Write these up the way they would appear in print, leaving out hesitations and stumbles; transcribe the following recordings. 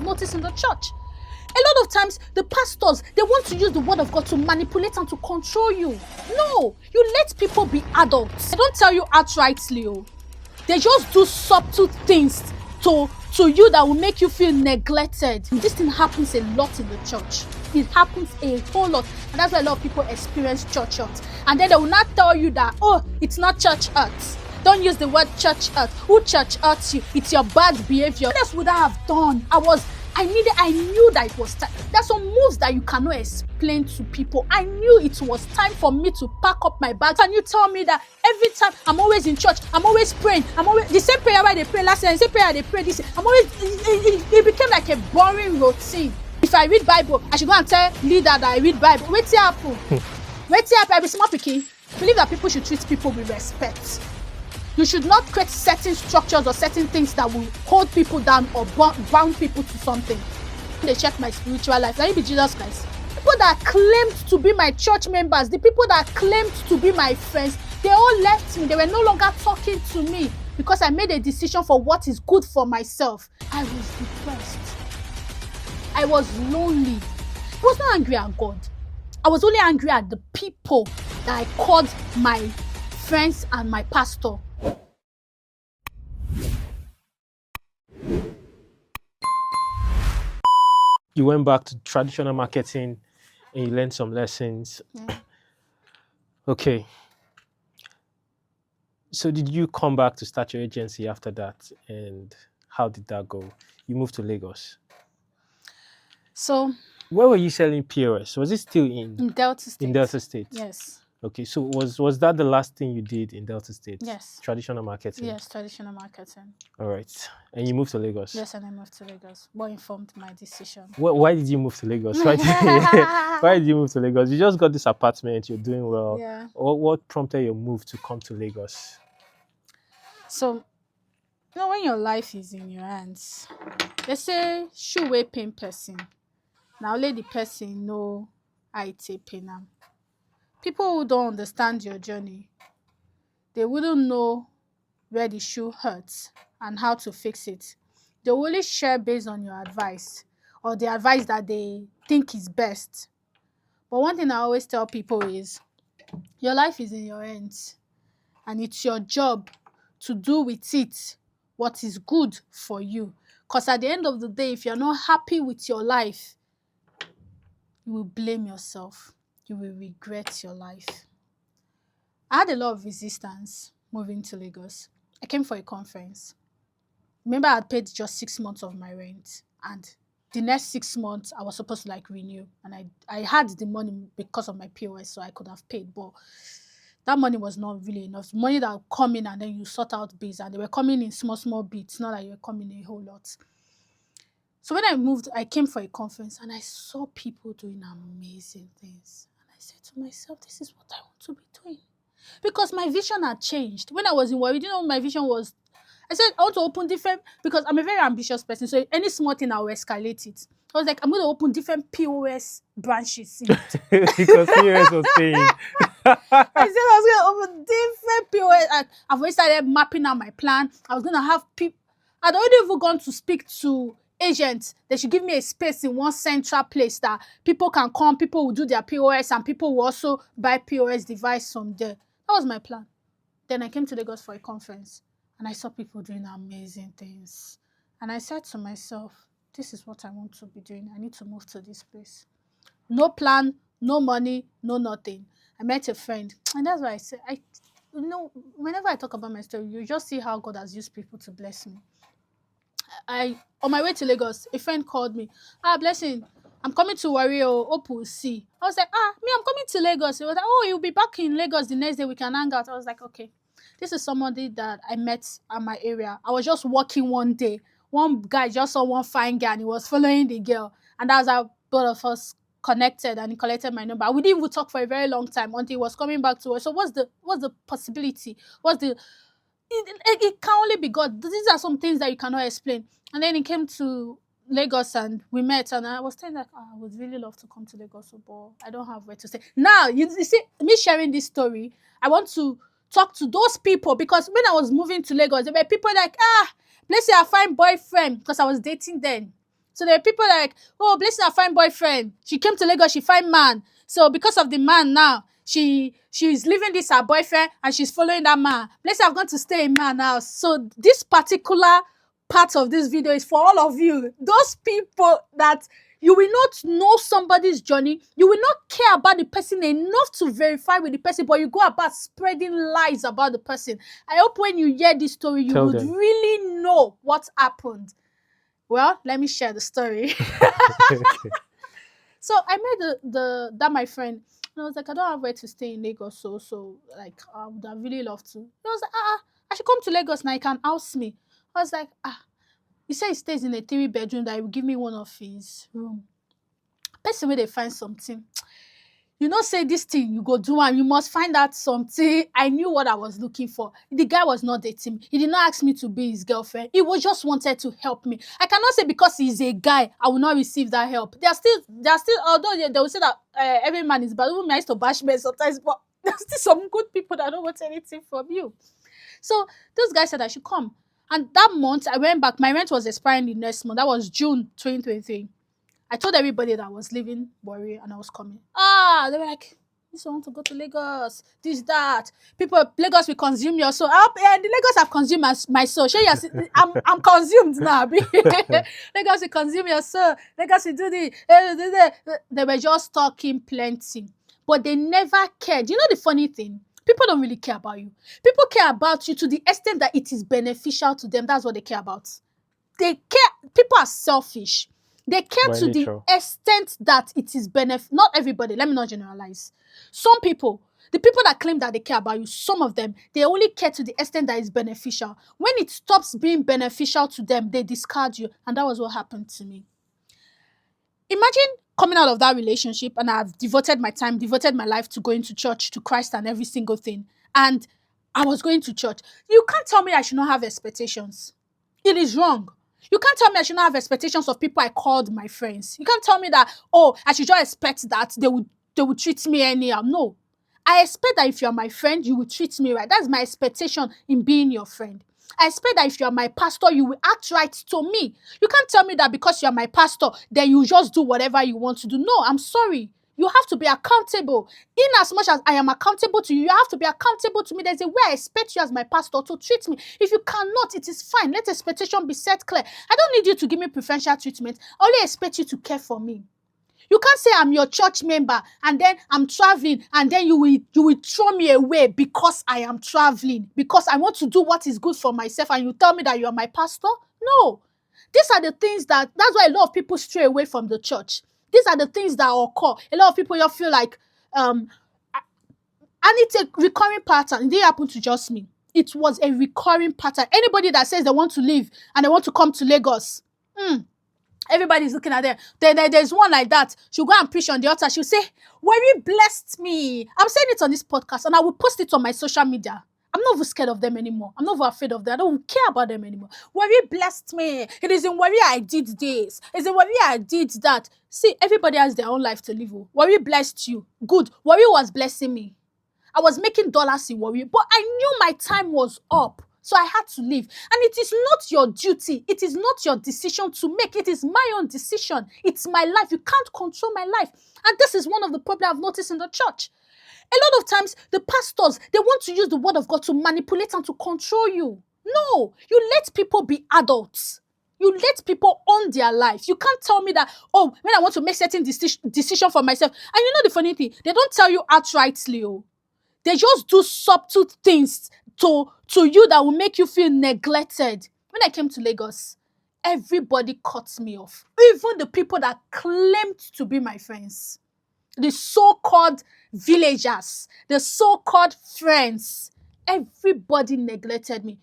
I've noticed in the church. A lot of times, the pastors, they want to use the word of God to manipulate and to control you. No, you let people be adults. They don't tell you outrightly. Oh. They just do subtle things to you that will make you feel neglected. This thing happens a lot in the church. It happens a whole lot. And that's why a lot of people experience church hurt. And then they will not tell you that, oh, it's not church hurt. Don't use the word church hurt. Who church hurts you? It's your bad behavior. What else would I have done? I knew that it was time. There's some moves that you cannot explain to people. I knew it was time for me to pack up my bags. And you tell me that every time I'm always in church, I'm always praying, I'm always the same prayer where they pray last night, the same prayer they pray this. It became like a boring routine. If I read Bible, I should go and tell leader that I read Bible. Wait till happen. I be small pikin. Believe that people should treat people with respect. You should not create certain structures or certain things that will hold people down or bound people to something. They check my spiritual life. Let me be Jesus Christ. People that claimed to be my church members, the people that claimed to be my friends, they all left me. They were no longer talking to me because I made a decision for what is good for myself. I was depressed. I was lonely. I was not angry at God. I was only angry at the people that I called my friends and my pastor. You went back to traditional marketing and you learned some lessons. Yeah. Okay. So did you come back to start your agency after that? And how did that go? You moved to Lagos. So where were you selling POS? Was it still in Delta State? In Delta State. Yes. Okay, so was that the last thing you did in Delta State? Yes. Traditional marketing? Yes, traditional marketing. All right. And you moved to Lagos? Yes, and I moved to Lagos. What informed my decision? Why did you move to Lagos? Why did you move to Lagos? You just got this apartment, you're doing well. Yeah. What prompted your move to come to Lagos? So, when your life is in your hands, they say, shoe way pain person. Now let the person know how it take pain am. People who don't understand your journey, they wouldn't know where the shoe hurts and how to fix it. They will only share based on your advice or the advice that they think is best. But one thing I always tell people is, your life is in your hands and it's your job to do with it what is good for you. Because at the end of the day, if you're not happy with your life, you will blame yourself. You will regret your life. I had a lot of resistance moving to Lagos. I came for a conference. Remember, I had paid just 6 months of my rent. And the next 6 months, I was supposed to renew. And I had the money because of my POS, so I could have paid. But that money was not really enough. Money that would come in and then you sort out bills. And they were coming in small bits. Not like you were coming in a whole lot. So when I moved, I came for a conference and I saw people doing amazing things. And I said to myself, this is what I want to be doing. Because my vision had changed. When I was in Warri, what my vision was? I said, I want to open different, because I'm a very ambitious person. So any small thing, I will escalate it. I was like, I'm going to open different POS branches. Because POS was paying. I said I was going to open different POS. I've already started mapping out my plan. I was going to have people. I'd already even gone to speak to agents. They should give me a space in one central place that people can come, people will do their POS, and people will also buy POS device from there. That was my plan. Then I came to Lagos for a conference and I saw people doing amazing things. And I said to myself, this is what I want to be doing. I need to move to this place. No plan, no money, no nothing. I met a friend, and that's why I said, whenever I talk about my story, you just see how God has used people to bless me. On my way to Lagos, a friend called me. Blessing, I'm coming to Warri, hope we'll see. I was like, I'm coming to Lagos. He was like, you'll be back in Lagos the next day, we can hang out. I was like, okay. This is somebody that I met at my area. I was just walking one day. One guy just saw one fine girl and he was following the girl. And that's how both of us connected, and he collected my number. We didn't even talk for a very long time until he was coming back to us. So what's the possibility? It can only be God. These are some things that you cannot explain. And then he came to Lagos and we met, and I was saying I would really love to come to Lagos, but I don't have where to stay. Now, you see, me sharing this story, I want to talk to those people, because when I was moving to Lagos, there were people like, let's say I find boyfriend, because I was dating then. So there are people like, oh, Blessing a fine boyfriend. She came to Lagos, she find man. So because of the man now, she's leaving this her boyfriend and she's following that man. Blessing have gone to stay in man house. So this particular part of this video is for all of you. Those people that you will not know somebody's journey. You will not care about the person enough to verify with the person, but you go about spreading lies about the person. I hope when you hear this story, you Tell would them. really know what happened. Well, let me share the story. Okay. So I met that my friend, and I was like, I don't have where to stay in Lagos, so like I would have really loved to. He was like, I should come to Lagos now. You can house me. I was like, he said he stays in a 3 bedroom that he will give me one of his room. Person where they find something. You know, say this thing, you go do and you must find out something. I knew what I was looking for. The guy was not dating me. He did not ask me to be his girlfriend. He was just wanted to help me. I cannot say because he's a guy, I will not receive that help. They are still, although they will say that every man is bad. Even me, I used to bash men sometimes, but there's still some good people that don't want anything from you. So those guys said I should come. And that month, I went back. My rent was expiring the next month. That was June 2023. I told everybody that I was leaving Warri and I was coming. They were like, this want to go to Lagos, this, that. People, Lagos will consume your soul. The Lagos have consumed my soul. I'm consumed now. Lagos will consume your soul. Lagos will do they were just talking plenty. But they never cared. You know the funny thing? People don't really care about you. People care about you to the extent that it is beneficial to them. That's what they care about. They care. People are selfish. They care By to the nature. extent that it is not everybody. Let me not generalize. Some people, the people that claim that they care about you, some of them, they only care to the extent that it's beneficial. When it stops being beneficial to them, they discard you. And that was what happened to me. Imagine coming out of that relationship and I've devoted my time, devoted my life to going to church, to Christ and every single thing. And I was going to church. You can't tell me I should not have expectations. It is wrong. You can't tell me I should not have expectations of people I called my friends. You can't tell me that, I should just expect that they would treat me anyhow. No. I expect that if you're my friend, you will treat me right. That's my expectation in being your friend. I expect that if you're my pastor, you will act right to me. You can't tell me that because you're my pastor, then you just do whatever you want to do. No, I'm sorry. You have to be accountable. In as much as I am accountable to you, you have to be accountable to me. There's a way I expect you as my pastor to treat me. If you cannot, it is fine. Let expectation be set clear. I don't need you to give me preferential treatment. I only expect you to care for me. You can't say I'm your church member and then I'm traveling and then you will throw me away because I am traveling, because I want to do what is good for myself and you tell me that you are my pastor? No. These are the things that's why a lot of people stray away from the church. These are the things that occur. A lot of people just feel like, and it's a recurring pattern. It didn't happen to just me. It was a recurring pattern. Anybody that says they want to leave and they want to come to Lagos, everybody's looking at them. There's one like that. She'll go and preach on the altar. She'll say, Warri blessed me. I'm saying it on this podcast and I will post it on my social media. I'm not even scared of them anymore. I'm not even afraid of them. I don't care about them anymore. Warri blessed me. It is in Warri I did this. It's in Warri I did that. See, everybody has their own life to live. Warri blessed you. Good. Warri was blessing me. I was making dollars in Warri, but I knew my time was up. So I had to leave. And it is not your duty. It is not your decision to make. It is my own decision. It's my life. You can't control my life. And this is one of the problems I've noticed in the church. A lot of times, the pastors, they want to use the word of God to manipulate and to control you. No, you let people be adults. You let people own their life. You can't tell me that, when I want to make certain decision for myself. And you know the funny thing, they don't tell you outrightly. They just do subtle things to you that will make you feel neglected. When I came to Lagos, everybody cut me off. Even the people that claimed to be my friends. The so-called villagers, the so-called friends, everybody neglected me.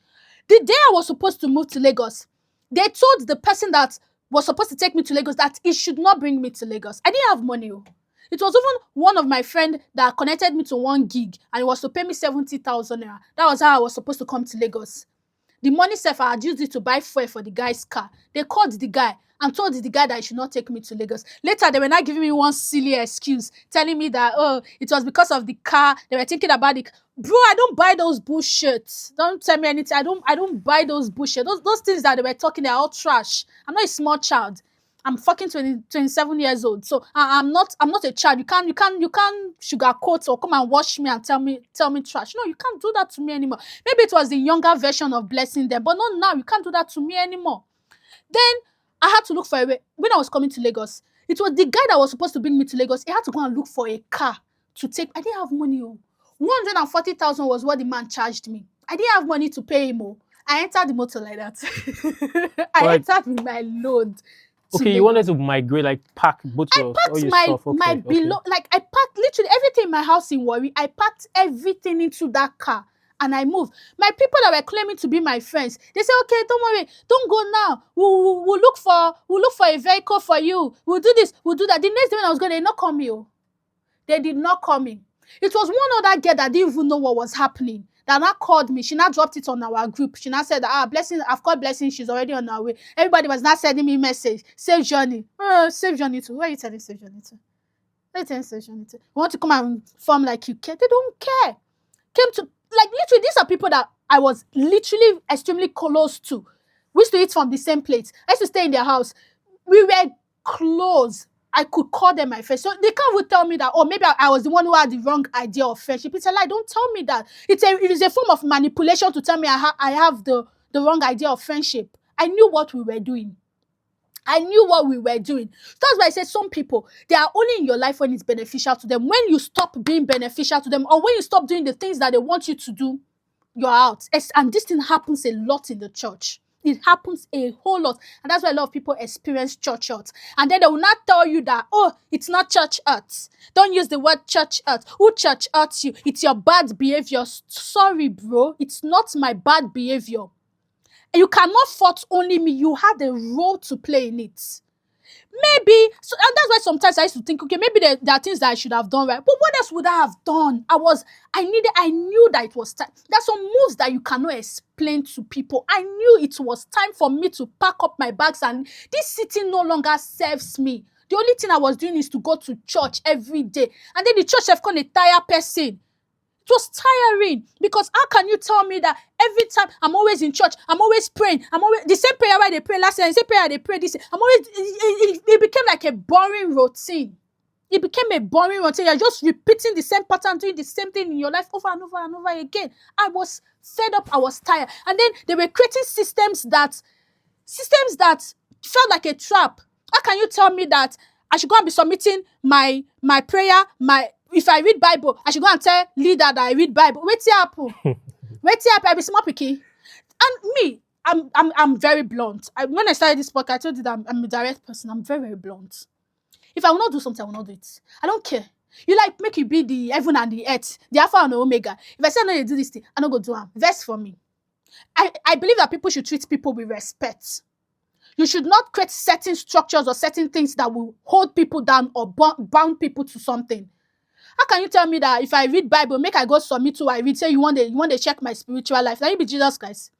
The day I was supposed to move to Lagos, they told the person that was supposed to take me to Lagos that he should not bring me to Lagos. I didn't have money. It was even one of my friends that connected me to one gig and he was to pay me 70,000 naira. That was how I was supposed to come to Lagos. The money self, I had used it to buy fuel for the guy's car. They called the guy and told the guy that he should not take me to Lagos. Later, they were not giving me one silly excuse, telling me that, it was because of the car. They were thinking about it. Bro, I don't buy those bullshit. Don't tell me anything. I don't buy those bullshit. Those things that they were talking, they're all trash. I'm not a small child. I'm fucking 27 years old. So I'm not a child. You can't sugarcoat or come and wash me and tell me trash. No, you can't do that to me anymore. Maybe it was the younger version of blessing them, but not now. You can't do that to me anymore. Then I had to look for a way. When I was coming to Lagos, it was the guy that was supposed to bring me to Lagos. He had to go and look for a car to take. I didn't have money. 140,000 was what the man charged me. I didn't have money to pay him. I entered the motor like that. I Like, entered with my load to okay, you wanted Lagos. to migrate, like pack both I all packed your my stuff. my Okay, okay. below, like I packed literally everything in my house in Warri. I packed everything into that car and I moved. My people that were claiming to be my friends, they said, "Okay, don't worry, don't go now. We'll look for a vehicle for you. We'll do this, we'll do that." The next day when I was going, they did not call me. Oh, they did not call me. It was one other girl that didn't even know what was happening that now called me. She now dropped it on our group. She now said, Blessing, I've called Blessing. She's already on her way. Everybody was now sending me message. Save journey. Save journey to. Where are you telling save journey to? Where are you telling save journey to? You want to come and form like you care? They don't care. Came to, like, literally, these are people that I was literally extremely close to. We used to eat from the same plate. I used to stay in their house. We were close. I could call them my friends. So they can't even tell me that, oh, maybe I was the one who had the wrong idea of friendship. It's a lie. Don't tell me that. It is a form of manipulation to tell me I have the wrong idea of friendship. I knew what we were doing. I knew what we were doing. That's why I said some people, they are only in your life when it's beneficial to them. When you stop being beneficial to them, or when you stop doing the things that they want you to do, you're out. And this thing happens a lot in the church. It happens a whole lot. And that's why a lot of people experience church hurt. And then they will not tell you that, oh, it's not church hurt. Don't use the word church hurt. Who church hurts you? It's your bad behavior. Sorry, bro. It's not my bad behavior. You cannot fault only me. You had a role to play in it. Maybe, so, and that's why sometimes I used to think, okay, maybe there are things that I should have done right. But what else would I have done? I knew that it was time. There's some moves that you cannot explain to people. I knew it was time for me to pack up my bags, and this city no longer serves me. The only thing I was doing is to go to church every day. And then the church have come a tired person. It was tiring, because how can you tell me that every time I'm always in church, I'm always praying, I'm always the same prayer why they pray last year, the same prayer they pray this year. It became like a boring routine. It became a boring routine. You're just repeating the same pattern, doing the same thing in your life over and over and over again. I was fed up, I was tired. And then they were creating systems that felt like a trap. How can you tell me that I should go and be submitting my prayer, if I read Bible, I should go and tell leader that I read Bible? Wait till happen. I be small picky. And me, I'm very blunt. When I started this podcast, I told you that I'm a direct person. I'm very, very blunt. If I will not do something, I will not do it. I don't care. You like make you be the heaven and the earth, the alpha and the omega. If I say no, you do this thing, I don't go do it. Verse for me. I believe that people should treat people with respect. You should not create certain structures or certain things that will hold people down or bound people to something. How can you tell me that if I read Bible, make I go submit to I read, say you want to check my spiritual life? Now you be Jesus Christ.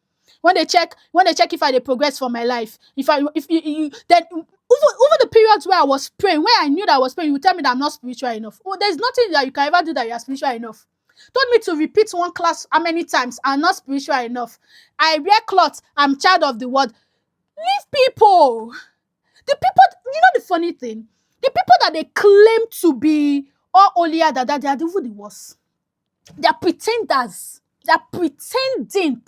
When they check if I dey progress for my life. If you then over the periods where I was praying, where I knew that I was praying, you tell me that I'm not spiritual enough. Well, there's nothing that you can ever do that you are spiritual enough. Told me to repeat one class how many times, I'm not spiritual enough. I wear clothes, I'm child of the world. Leave people. The people, the funny thing, the people that they claim to be all holier than that, they are even the worst. They are pretenders. They are pretending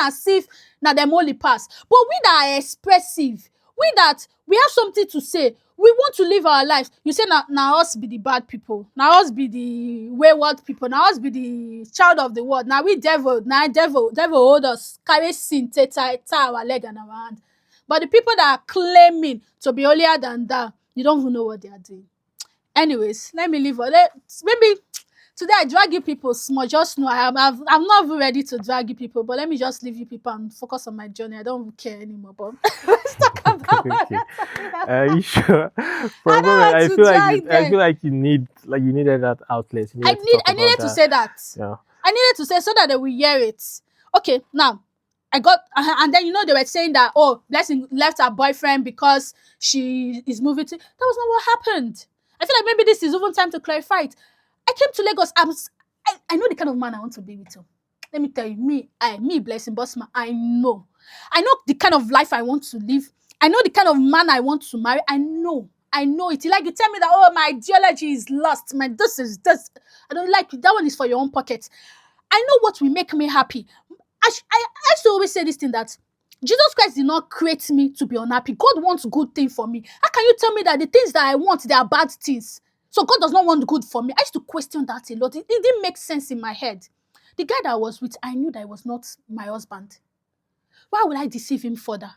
as if na them only pass. But we that are expressive, we have something to say. We want to live our lives. You say now us be the bad people. Now us be the wayward people. Now us be the child of the world. Now we devil hold us, carry sin, tie our leg and our hand. But the people that are claiming to be holier than that, you don't even know what they are doing. Anyways, let me leave. Maybe today I drag you people small. Just know I'm not even ready to drag you people, but let me just leave you people and focus on my journey. I don't care anymore. But let's talk about Okay. Are you sure? For I a don't moment, want I to feel drag I them. feel like you needed that outlet. You needed to talk I about needed to that. say that. Yeah. I needed to say so that they will hear it. Okay, now I got, and then they were saying that, oh, Blessing left her boyfriend because she is moving to. That was not what happened. I feel like maybe this is even time to clarify it. I came to Lagos. I know the kind of man I want to be with. Let me tell you, me Blessing Bossman, I know the kind of life I want to live. I know the kind of man I want to marry. I know it. Like, you tell me that, oh, my ideology is lost. My this is this. I don't like it. That one is for your own pocket. I know what will make me happy. I used to always say this thing, that Jesus Christ did not create me to be unhappy. God wants good things for me. How can you tell me that the things that I want, they are bad things? So God does not want good for me. I used to question that a lot. It didn't make sense in my head. The guy that I was with, I knew that he was not my husband. Why would I deceive him further?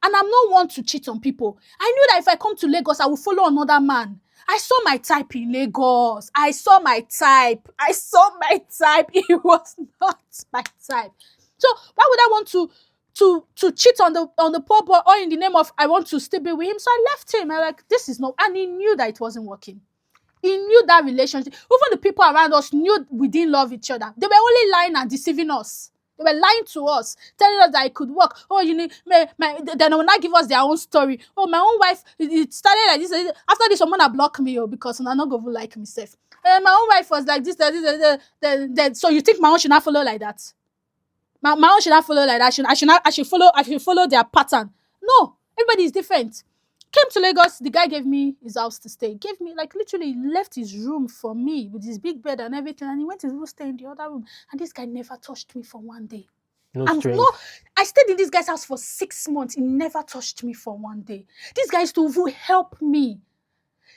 And I'm not one to cheat on people. I knew that if I come to Lagos, I will follow another man. I saw my type in Lagos. I saw my type. It was not my type. So why would I want to cheat on the poor boy, or in the name of I want to still be with him? So I left him. I like, this is not, and he knew that it wasn't working. He knew that relationship. Even the people around us knew we didn't love each other. They were only lying and deceiving us. They were lying to us, telling us that it could work. Oh, you need then they will not give us their own story. Oh, my own wife, it started like this. After this, someone blocked me, because I'm not going to like myself. My own wife was like this, so you think my own should not follow like that? My own should not follow like that. I should follow their pattern. No, everybody is different. Came to Lagos, the guy gave me his house to stay. Gave me, like, literally left his room for me with his big bed and everything, and he went to stay in the other room. And this guy never touched me for one day. No strength. I stayed in this guy's house for 6 months. He never touched me for one day. This guy used to help me.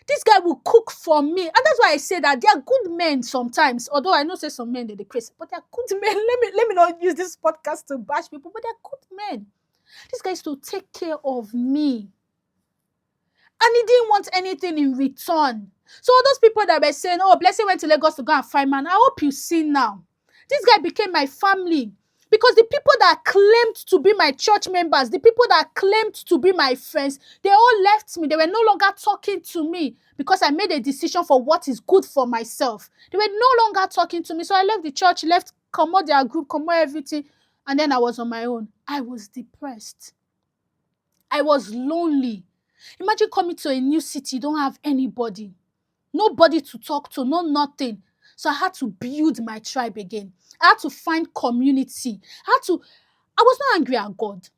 This guy will cook for me. And that's why I say that they are good men sometimes. Although I know say some men, they're crazy, but they are good men. Let me not use this podcast to bash people, but they're good men. This guy used to take care of me. And he didn't want anything in return. So all those people that were saying, oh, Blessing went to Lagos to go and find man, I hope you see now. This guy became my family. Because the people that claimed to be my church members, the people that claimed to be my friends, they all left me. They were no longer talking to me because I made a decision for what is good for myself. They were no longer talking to me. So I left the church, left, come out their group, come out everything. And then I was on my own. I was depressed. I was lonely. Imagine coming to a new city, you don't have anybody. Nobody to talk to, no nothing. So I had to build my tribe again. I had to find community. I was not angry at God.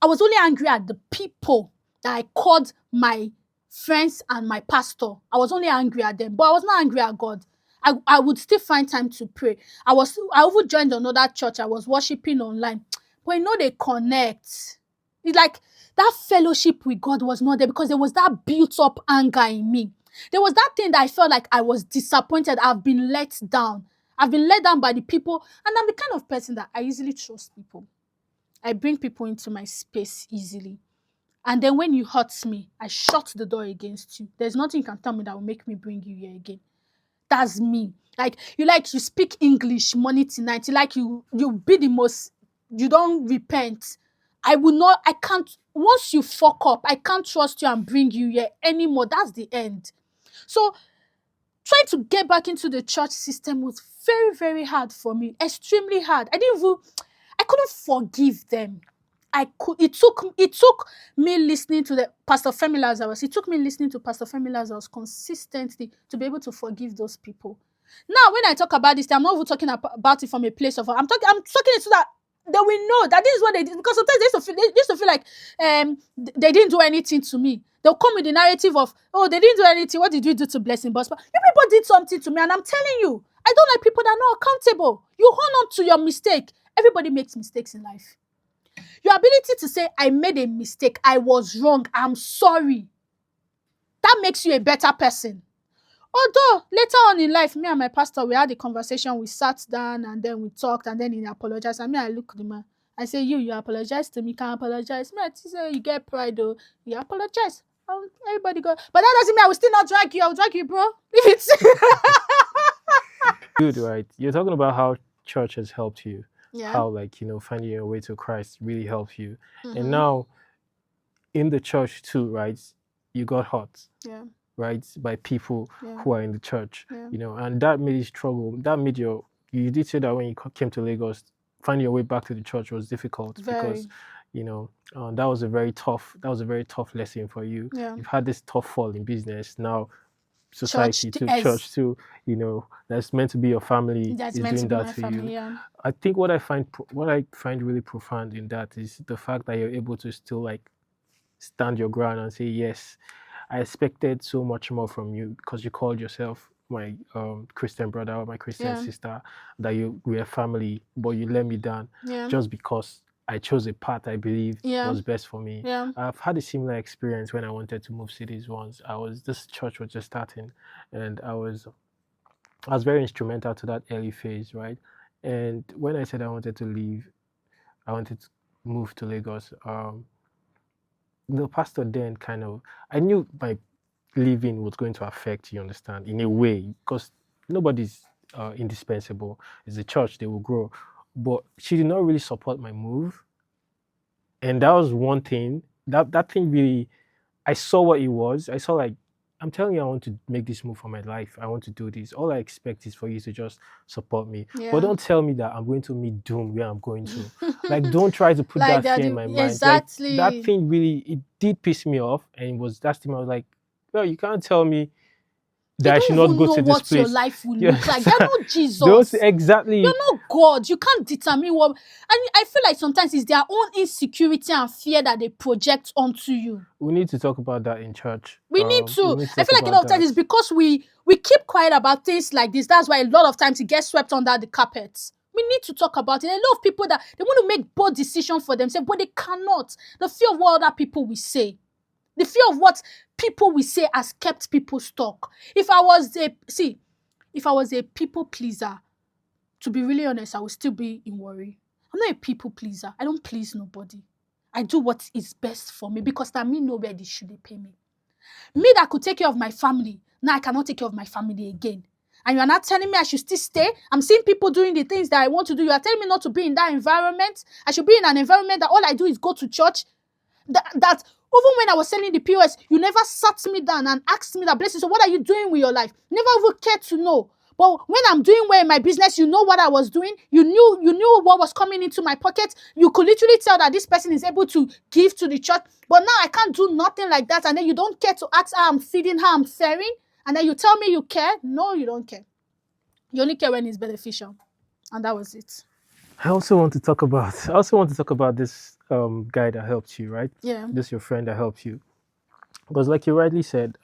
I was only angry at the people that I called my friends and my pastor. I was only angry at them, but I was not angry at God. I would still find time to pray. I even joined another church. I was worshiping online. But they connect. It's like that fellowship with God was not there because there was that built up anger in me. There was that thing that I felt like I was disappointed. I've been let down. I've been let down by the people. And I'm the kind of person that I easily trust people. I bring people into my space easily. And then when you hurt me, I shut the door against you. There's nothing you can tell me that will make me bring you here again. That's me. You speak English morning to night. You be the most, you don't repent. I can't, once you fuck up, I can't trust you and bring you here anymore. That's the end. So trying to get back into the church system was very, very hard for me. Extremely hard. I couldn't forgive them. It took me listening to Pastor Femi Lazarus. It took me listening to Pastor Femi Lazarus consistently to be able to forgive those people. Now, when I talk about this, I'm not even talking about it from a place of, I'm talking it so that they will know that this is what they did. Because sometimes they used to feel like they didn't do anything to me. They'll come with the narrative of, oh, they didn't do anything. What did you do to Blessing Bossman? You people did something to me, and I'm telling you, I don't like people that are not accountable. You hold on to your mistake. Everybody makes mistakes in life. Your ability to say, I made a mistake, I was wrong, I'm sorry, that makes you a better person. Although, later on in life, me and my pastor, we had a conversation, we sat down, and then we talked, and then he apologized. And me, I look at the man, I say, you apologize to me, can't apologize. Me, I say, you get pride, though. You apologize. Everybody go. But that doesn't mean I will still not drag you. I'll drag you, bro. If it's... Good, right? You're talking about how church has helped you. Yeah. How, finding your way to Christ really helped you. Mm-hmm. And now, in the church too, right? You got hurt. Yeah. Right, by people who are in the church, Yeah. And that made you struggle. That made you did say that when you came to Lagos, finding your way back to the church was difficult because, that was a very tough lesson for you. Yeah. You've had this tough fall in business. Now, society church too, that's meant to be your family That's is meant doing to be that my to family, you. yeah. I think what I find really profound in that is the fact that you're able to still stand your ground and say, yes, I expected so much more from you because you called yourself my Christian brother or my Christian Yeah. sister, that we are family, but you let me down Yeah. just because I chose a path I believed Yeah. was best for me. Yeah. I've had a similar experience when I wanted to move cities once. This church was just starting, and I was very instrumental to that early phase, right? And when I said I wanted to leave, I wanted to move to Lagos. The pastor then kind of, I knew my leaving was going to affect, you understand, in a way, because nobody's indispensable. It's a church, they will grow. But she did not really support my move. And that was one thing. That thing really, I saw what it was. I saw like, I'm telling you, I want to make this move for my life. I want to do this. All I expect is for you to just support me. But Yeah. don't tell me that I'm going to meet doom where I'm going to. Like, don't try to put Like that that, fear in my mind. Like, that exactly. thing really, it did piss me off. And it was that thing I was like, well, you can't tell me They that I should don't not even go know to this what your place. life will You look like. They're understand? not Those Jesus. exactly. You're not God. You can't determine what. And I feel like sometimes it's their own insecurity and fear that they project onto you. We need to talk about that in church. We need We to. need to I talk feel like a about lot of times that. it's because we keep quiet about things like this. That's why a lot of times it gets swept under the carpet. We need to talk about it. A lot of people that they want to make bold decisions for themselves, but they cannot. The fear of what other people will say. The fear of what people will say has kept people stuck. If I was a people pleaser, to be really honest, I would still be in worry. I'm not a people pleaser. I don't please nobody. I do what is best for me because that me know where they should they pay me. Me that could take care of my family, now I cannot take care of my family again. And you are not telling me I should still stay. I'm seeing people doing the things that I want to do. You are telling me not to be in that environment. I should be in an environment that all I do is go to church. That even when I was selling the POS, you never sat me down and asked me that blessing. So what are you doing with your life? Never even cared to know. But when I'm doing well in my business, you know what I was doing. You knew what was coming into my pocket. You could literally tell that this person is able to give to the church. But now I can't do nothing like that. And then you don't care to ask how I'm feeding, how I'm faring. And then you tell me you care. No, you don't care. You only care when it's beneficial. And that was it. I also want to talk about this guy that helped you, right? Yeah. This your friend that helped you. Because like you rightly said,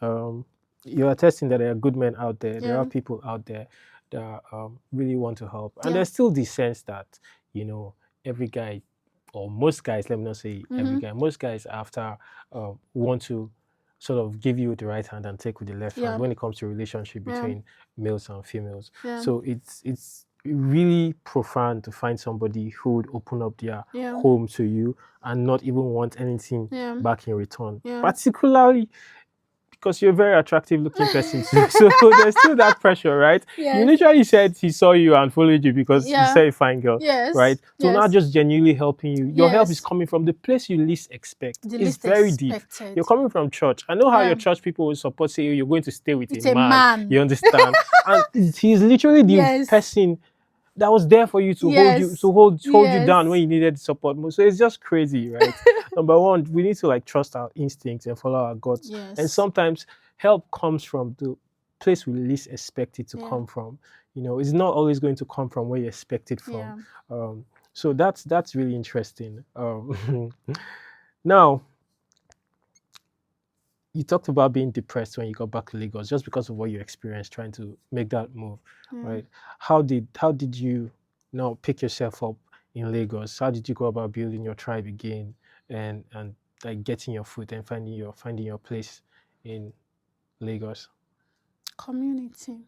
you're attesting that there are good men out there. There Yeah. are people out there that really want to help. And Yeah. there's still this sense that, every guy, or most guys, let me not say every Mm-hmm. guy, most guys after want to sort of give you the right hand and take with the left hand Yeah. when it comes to relationship Yeah. between males and females. Yeah. So it's really profound to find somebody who would open up their Yeah. home to you and not even want anything Yeah. back in return. Yeah. Particularly because you're a very attractive looking person too. So there's still that pressure, right? You Yes. literally said he saw you and followed you because you Yeah. said a fine girl, Yes. right? So not Yes. just genuinely helping you. Your help is Yes. coming from the place you least expect. The It's least very deep. expected. You're coming from church. I know how your Yeah. church people will support say you're going to stay with a It's a man. man. You understand? And he's literally the Yes. person that was there for you to hold you Yes. to hold you down when Yes. you needed support most. So it's just crazy, right? Number one, we need to like trust our instincts and follow our guts. And Yes. sometimes help comes from the place we least expect it to Yeah. come from. It's not always going to come from where you expect it from. Yeah. So that's really interesting. Now, you talked about being depressed when you got back to Lagos just because of what you experienced trying to make that move, Yeah. right? How did you now pick yourself up in Lagos? How did you go about building your tribe again and like getting your foot and finding your place in Lagos? Community.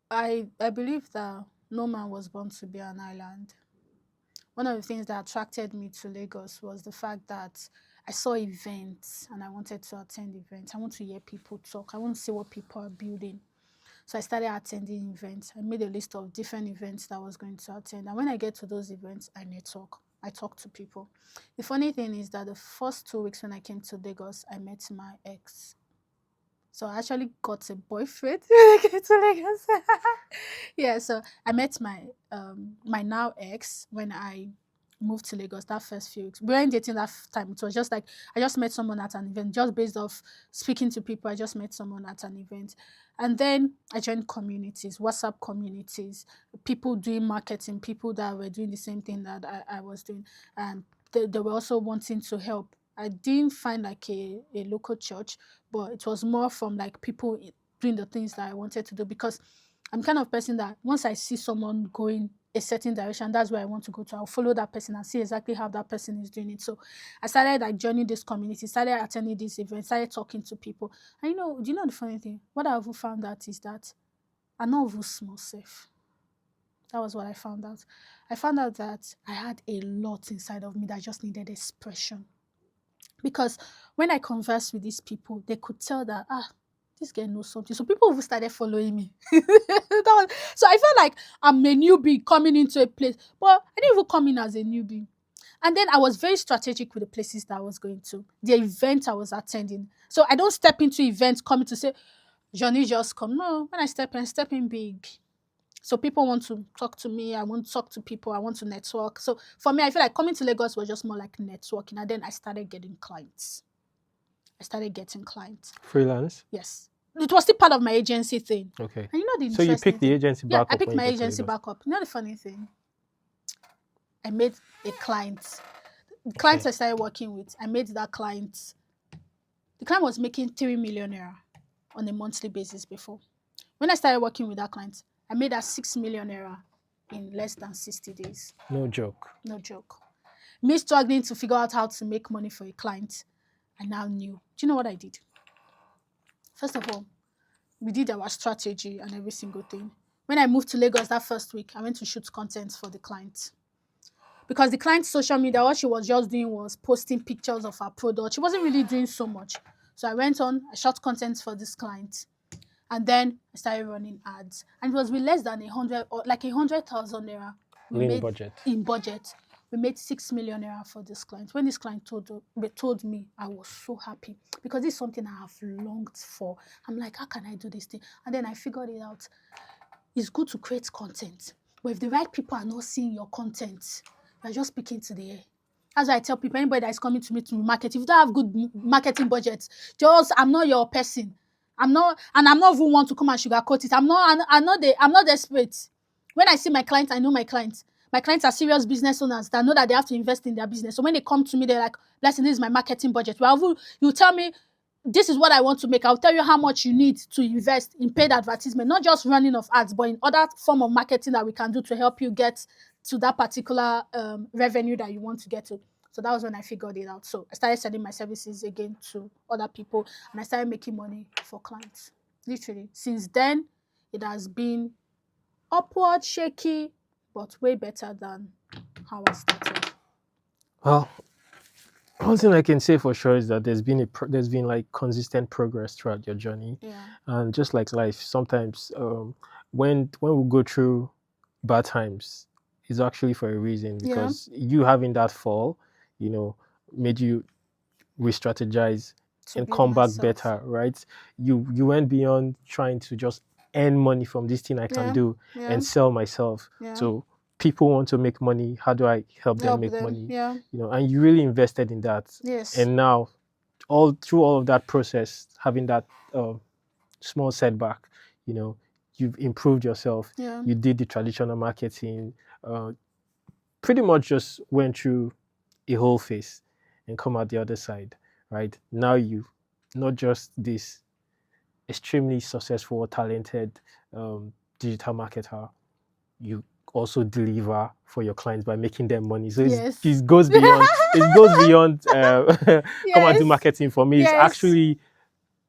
I believe that no man was born to be an island. One of the things that attracted me to Lagos was the fact that I saw events and I wanted to attend events. I want to hear people talk. I want to see what people are building. So I started attending events. I made a list of different events that I was going to attend. And when I get to those events, I network. I talk to people. The funny thing is that the first 2 weeks when I came to Lagos, I met my ex. So I actually got a boyfriend when I came to Lagos. Yeah, so I met my now ex when I moved to Lagos that first few weeks. We weren't dating that time. It was just like I just met someone at an event, just based off speaking to people. I just met someone at an event. And then I joined communities, WhatsApp communities, people doing marketing, people that were doing the same thing that I was doing. And they were also wanting to help. I didn't find like a local church, but it was more from like people doing the things that I wanted to do, because I'm kind of person that once I see someone going a certain direction, that's where I want to go to. I'll follow that person and see exactly how that person is doing it. So I started like joining this community, started attending these events, started talking to people. And do you know the funny thing? What I've found out is that I'm not even small safe. That was what I found out. I found out that I had a lot inside of me that just needed expression. Because when I conversed with these people, they could tell that, this girl knows something. So people who started following me. So I felt like I'm a newbie coming into a place. But I didn't even come in as a newbie. And then I was very strategic with the places that I was going to, the event I was attending. So I don't step into events coming to say, Johnny, just come. No, when I step in big. So people want to talk to me. I want to talk to people. I want to network. So for me, I feel like coming to Lagos was just more like networking. And then I started getting clients. Freelance? Yes. It was still part of my agency thing. Okay. And the So you interesting picked the thing? agency Yeah, back I up picked when you my got to agency Lagos. back up. The funny thing? I made a client. The Okay. client I started working with, I made that client. The client was making 3 million naira on a monthly basis before. When I started working with that client, I made that 6 million naira in less than 60 days. No joke. No joke. Me struggling to figure out how to make money for a client, I now knew. Do you know what I did? First of all, we did our strategy and every single thing. When I moved to Lagos that first week, I went to shoot content for the client. Because the client's social media, what she was just doing was posting pictures of her product. She wasn't really doing so much. So I went on, I shot content for this client. And then I started running ads. And it was with less than 100, or like 100,000 naira. In budget. We made 6 million naira for this client. When this client told me, I was so happy, because this is something I have longed for. I'm like, how can I do this thing? And then I figured it out. It's good to create content, but if the right people are not seeing your content, you're just speaking to the air. That's why I tell people, anybody that is coming to me to market, if you don't have good marketing budget, I'm not your person. I'm not even want to come and sugarcoat it. I'm not desperate. When I see my clients, I know my clients. My clients are serious business owners that know that they have to invest in their business. So when they come to me, they're like, listen, this is my marketing budget. Well, you tell me, this is what I want to make. I'll tell you how much you need to invest in paid advertisement, not just running of ads, but in other form of marketing that we can do to help you get to that particular revenue that you want to get to. So that was when I figured it out. So I started selling my services again to other people, and I started making money for clients. Literally. Since then, it has been upward, shaky, but way better than how I started. Well, one thing I can say for sure is that there's been like consistent progress throughout your journey, Yeah. and just like life, sometimes when we go through bad times, it's actually for a reason, Yeah. because you having that fall, made you re-strategize To and build come back myself. better, right? You went beyond trying to just earn money from this thing I can Yeah. do Yeah. and sell myself. Yeah. So people want to make money. How do I help them make money? Yeah. And you really invested in that. Yes. And now, all through all of that process, having that small setback, you've improved yourself. Yeah. You did the traditional marketing, pretty much just went through a whole phase and come out the other side, right? Now you, not just this extremely successful or talented digital marketer, you also deliver for your clients by making them money. So Yes. it goes beyond. It goes beyond. Come and do Yes. marketing for me. It's Yes. actually,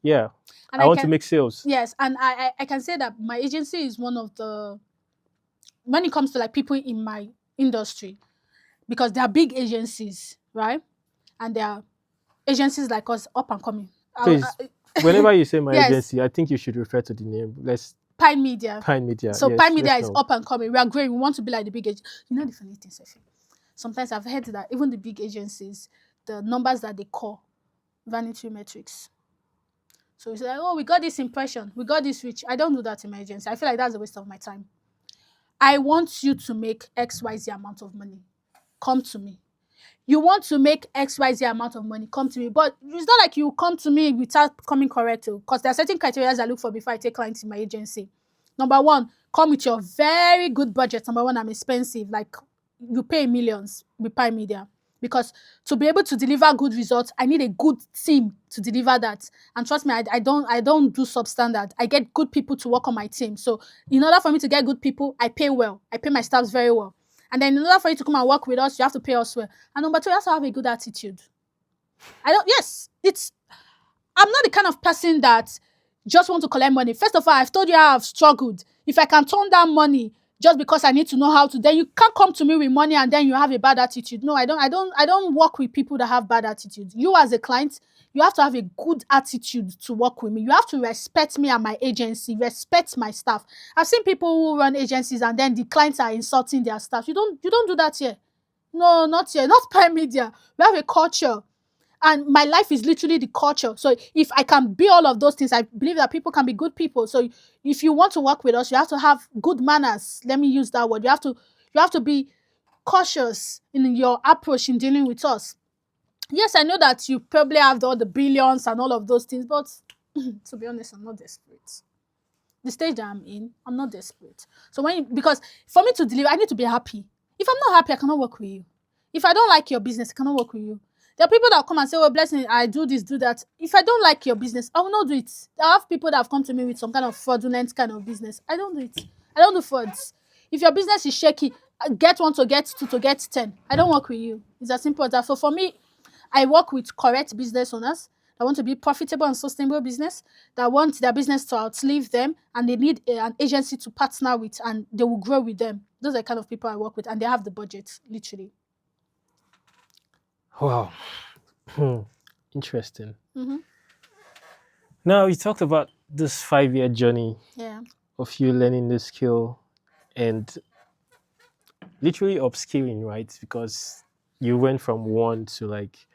yeah. And I want to make sales. Yes, and I can say that my agency is one of the, when it comes to like people in my industry, because they are big agencies, right? And there are agencies like us up and coming. Please, whenever you say my Yes. agency, I think you should refer to the name. Let's Pine Media. Pine Media. So Yes, Pine Media let's is know. up and coming. We are growing. We want to be like the big agency. You know the funny thing, Sophie? Sometimes I've heard that even the big agencies, the numbers that they call vanity metrics. So it's like, oh, we got this impression, we got this reach. I don't do that in my agency. I feel like that's a waste of my time. I want you to make XYZ amount of money. Come to me. You want to make XYZ amount of money, come to me. But it's not like you come to me without coming correct, because there are certain criteria I look for before I take clients in my agency. Number one, come with your very good budget. Number one, I'm expensive. Like, you pay millions with Pie Media. because to be able to deliver good results, I need a good team to deliver that. And trust me, I don't do substandard. I get good people to work on my team. So in order for me to get good people, I pay well. I pay my staffs very well. And then in order for you to come and work with us, you have to pay us well. And number two, you have to have a good attitude. I'm not the kind of person that just want to collect money. First of all, I've told you how I've struggled. If I can turn down money just because I need to know how to, then you can't come to me with money and then you have a bad attitude. No, I don't work with people that have bad attitudes. You as a client, you have to have a good attitude to work with me. You have to respect me and my agency, respect my staff. I've seen people who run agencies and then the clients are insulting their staff. You don't do that here. No, not here. Not Prime Media. We have a culture. And my life is literally the culture. So if I can be all of those things, I believe that people can be good people. So if you want to work with us, you have to have good manners. Let me use that word. You have to be cautious in your approach in dealing with us. Yes, I know that you probably have all the billions and all of those things, but to be honest, I'm not desperate. The stage that I'm in, I'm not desperate. So because for me to deliver, I need to be happy. If I'm not happy, I cannot work with you. If I don't like your business, I cannot work with you. There are people that come and say, "Oh, blessing, I do this, do that." If I don't like your business, I will not do it. I have people that have come to me with some kind of fraudulent kind of business. I don't do it. I don't do frauds. If your business is shaky, get one to get two to get 10. I don't work with you. It's as simple as that. So for me, I work with correct business owners that want to be profitable and sustainable business, that want their business to outlive them, and they need an agency to partner with, and they will grow with them. Those are the kind of people I work with, and they have the budget, literally. Wow. Interesting. Mm-hmm. Now, you talked about this 5-year journey Yeah. of you learning the skill and literally upskilling, right? Because you went from one to like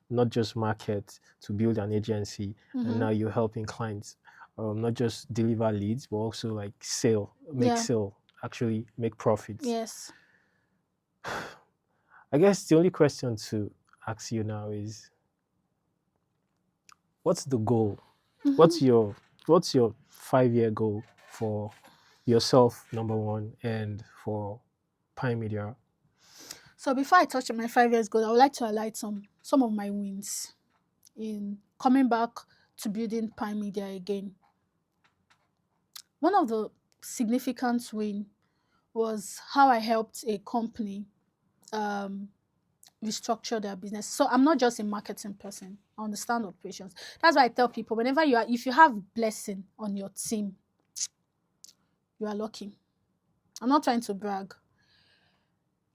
not just market to build an agency, and Mm-hmm. now you're helping clients not just deliver leads, but also like make Yeah. sale, actually make profits. Yes. I guess the only question to ask you now is, what's the goal? What's Mm-hmm. your 5-year goal for yourself, number one, and for Pine Media? So before I touch on my 5 years goal, I would like to highlight some of my wins in coming back to building Prime Media again. One of the significant win was how I helped a company um, restructure their business. So I'm not just a marketing person. I understand operations. That's why I tell people whenever if you have blessing on your team, you are lucky. I'm not trying to brag.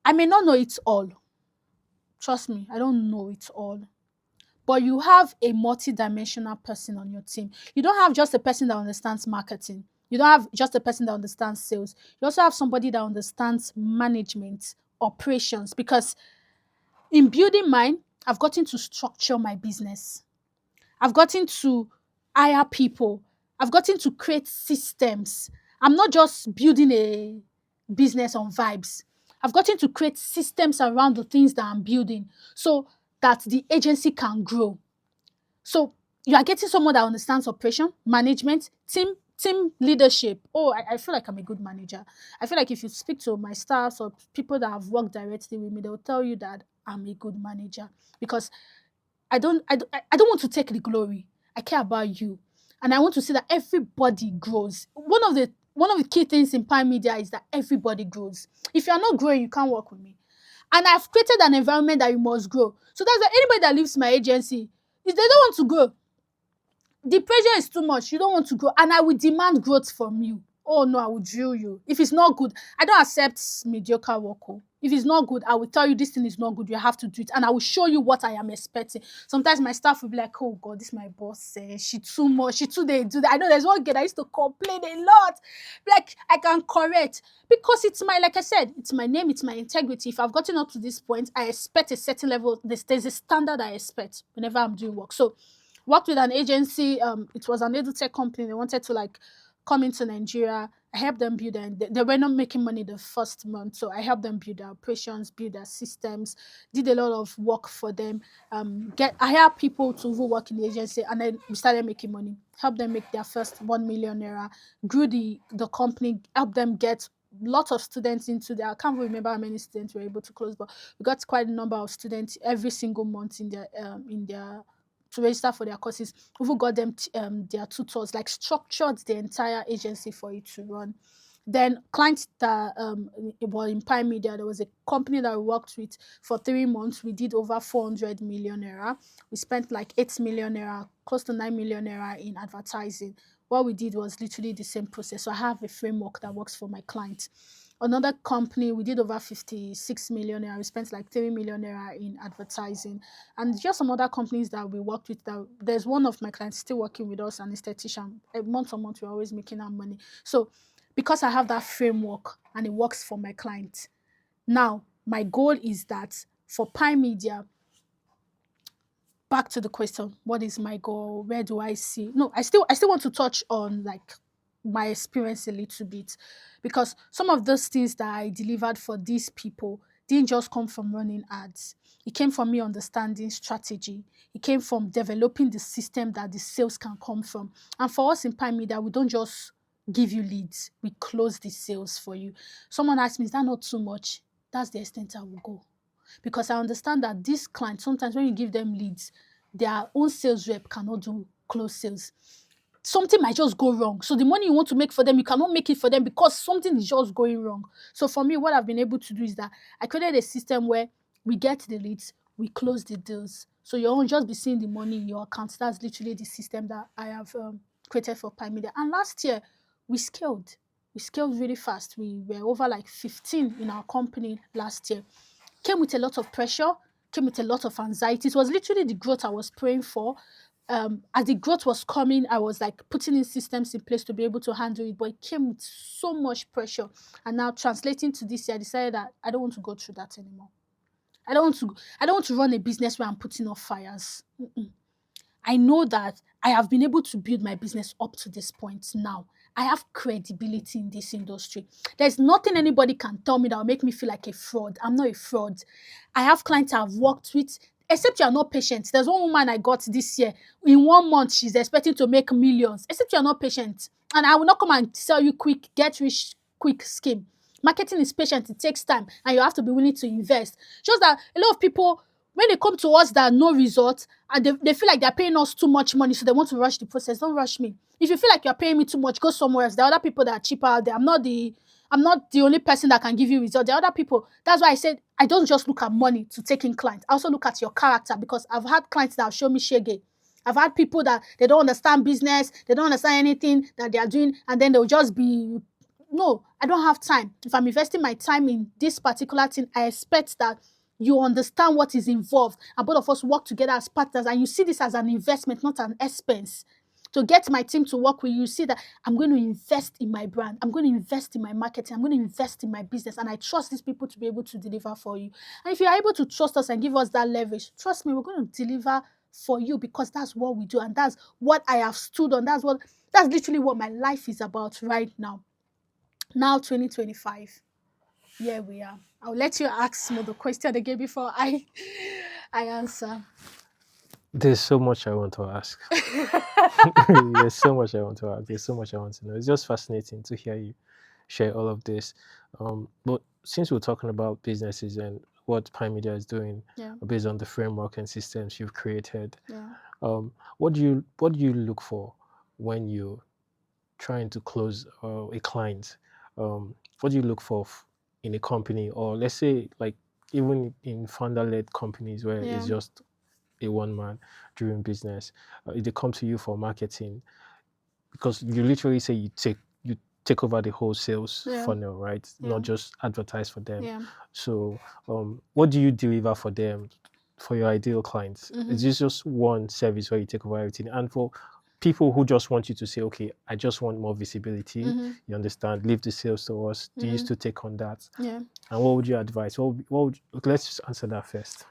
I may not know it all. Trust me, I don't know it all. But you have a multi-dimensional person on your team. You don't have just a person that understands marketing. You don't have just a person that understands sales. You also have somebody that understands management, operations. Because in building mine, I've gotten to structure my business. I've gotten to hire people. I've gotten to create systems. I'm not just building a business on vibes. I've gotten to create systems around the things that I'm building so that the agency can grow. So you are getting someone that understands operation, management, team leadership. Oh, I feel like I'm a good manager. I feel like if you speak to my staffs or people that have worked directly with me, they'll tell you that I'm a good manager because I don't want to take the glory. I care about you. And I want to see that everybody grows. One of the key things in Prime Media is that everybody grows. If you're not growing, you can't work with me. And I've created an environment that you must grow. So that's why anybody that leaves my agency, if they don't want to grow, the pressure is too much. You don't want to grow. And I will demand growth from you. Oh no, I will drill you. If it's not good, I don't accept mediocre work. Oh. If it's not good, I will tell you this thing is not good. You have to do it. And I will show you what I am expecting. Sometimes my staff will be like, oh God, this is my boss. She too much. She too they do that. I know there's one girl that used to complain a lot. Like I can correct. Because it's my, like I said, it's my name, it's my integrity. If I've gotten up to this point, I expect a certain level. There's a standard I expect whenever I'm doing work. So worked with an agency. It was an edutech company. They wanted to like come into Nigeria. I helped them build and they were not making money the first month. So I helped them build their operations, build their systems, did a lot of work for them. I hired people to who work in the agency and then we started making money. Helped them make their first 1 million naira, grew the company, helped them get lot of students into there. I can't remember how many students were able to close, but we got quite a number of students every single month in their to register for their courses. We even got them their tutors, like structured the entire agency for it to run. Then clients that were in Prime Media, there was a company that we worked with for 3 months. We did over 400 million naira. We spent like 8 million naira, close to 9 million naira in advertising. What we did was literally the same process. So I have a framework that works for my clients. Another company, we did over 56 million naira. We spent like 3 million naira in advertising. And just some other companies that we worked with. That there's one of my clients still working with us, an esthetician. Month on month, we're always making our money. So because I have that framework and it works for my clients, now my goal is that for Prime Media, back to the question, what is my goal? Where do I see? No, I still want to touch on like my experience a little bit, because some of those things that I delivered for these people didn't just come from running ads. It came from me understanding strategy. It came from developing the system that the sales can come from. And for us in Prime Media, we don't just give you leads, we close the sales for you. Someone asked me, is that not too much? That's the extent I will go. Because I understand that these clients, sometimes when you give them leads, their own sales rep cannot do close sales. Something might just go wrong. So the money you want to make for them, you cannot make it for them because something is just going wrong. So for me, what I've been able to do is that I created a system where we get the leads, we close the deals. So you won't just be seeing the money in your account. That's literally the system that I have created for Prime Media. And last year, we scaled. We scaled really fast. We were over like 15 in our company last year. Came with a lot of pressure, came with a lot of anxiety. It was literally the growth I was praying for. As the growth was coming, I was like putting in systems in place to be able to handle it, but it came with so much pressure. And now translating to this year, I decided that I don't want to go through that anymore. I don't want to run a business where I'm putting off fires. I know that I have been able to build my business up to this point now. I have credibility in this industry. There's nothing anybody can tell me that will make me feel like a fraud. I'm not a fraud. I have clients I've worked with, except you are not patient. There's one woman I got this year. In 1 month, she's expecting to make millions, except you are not patient. And I will not come and sell you quick, get rich quick scheme. Marketing is patient. It takes time, and you have to be willing to invest. Just that a lot of people, when they come to us that are no result, and they feel like they're paying us too much money, so they want to rush the process. Don't rush me. If you feel like you're paying me too much, go somewhere else. There are other people that are cheaper out there. I'm not the only person that can give you results. There are other people. That's why I said I don't just look at money to take in clients. I also look at your character, because I've had clients that have shown me shege. I've had people that they don't understand business, they don't understand anything that they are doing, and then they'll just be, no, I don't have time. If I'm investing my time in this particular thing, I expect that you understand what is involved, and both of us work together as partners, and you see this as an investment, not an expense. To get my team to work with you, see that I'm going to invest in my brand, I'm going to invest in my marketing, I'm going to invest in my business, and I trust these people to be able to deliver for you. And if you're able to trust us and give us that leverage, trust me, we're going to deliver for you, because that's what we do, and that's what I have stood on. That's literally what my life is about right now. Now 2025. Here we are. I'll let you ask me the question again before I answer. There's so much I want to ask. There's so much I want to ask. There's so much I want to know. It's just fascinating to hear you share all of this. But since we're talking about businesses and what Prime Media is doing, Yeah. based on the framework and systems you've created, Yeah. what do you look for when you're trying to close a client? What do you look for in a company, or let's say like even in founder-led companies where Yeah. it's just a one-man driven business? If they come to you for marketing, because you literally say you take over the whole sales Yeah. funnel, right? Yeah. Not just advertise for them. Yeah. So what do you deliver for them, for your ideal clients? Is this just one service where you take over everything? And for people who just want you to say, okay, I just want more visibility, you understand, leave the sales to us, do you still take on that? Yeah. And what would you advise? Let's just answer that first.